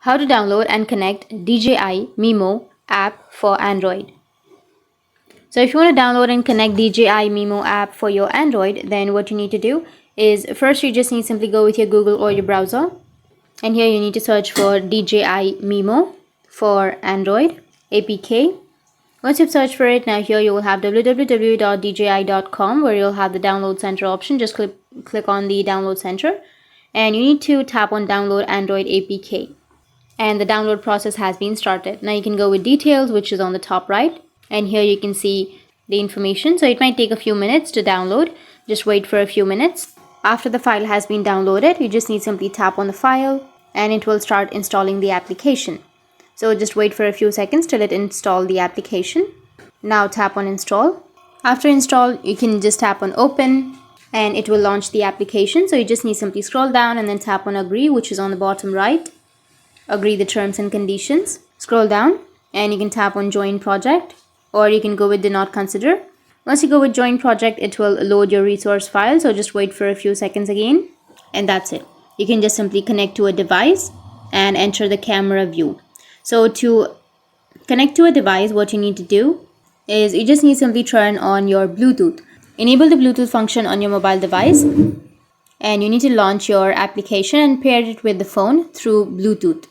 How to download and connect DJI Mimo app for Android. So if you want to download and connect DJI Mimo app for your Android, then what you need to do is first you just need to simply go with your Google or your browser, and here you need to search for DJI Mimo for Android APK. Once you've searched for it, now here you will have www.dji.com where you'll have the download center option. Just click on the download center and you need to tap on download Android APK. And the download process has been started. Now you can go with details, which is on the top right, and here you can see the information. So it might take a few minutes to download. Just wait for a few minutes. After the file has been downloaded, you just need to simply tap on the file and it will start installing the application. So just wait for a few seconds till it installs the application. Now tap on install. After install, you can just tap on open and it will launch the application. So you just need to simply scroll down and then tap on agree, which is on the bottom right. Agree the terms and conditions. Scroll down and you can tap on join project, or you can go with do not consider. Once you go with join project, it will load your resource file. So just wait for a few seconds again, and that's it. You can just simply connect to a device and enter the camera view. So to connect to a device, what you need to do is you just need to simply turn on your Bluetooth. Enable the Bluetooth function on your mobile device, and you need to launch your application and pair it with the phone through Bluetooth.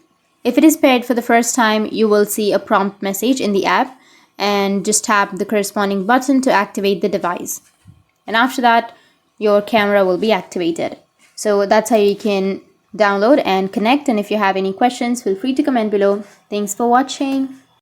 If it is paired for the first time, you will see a prompt message in the app, and just tap the corresponding button to activate the device. And after that, your camera will be activated. So that's how you can download and connect. And if you have any questions, feel free to comment below. Thanks for watching.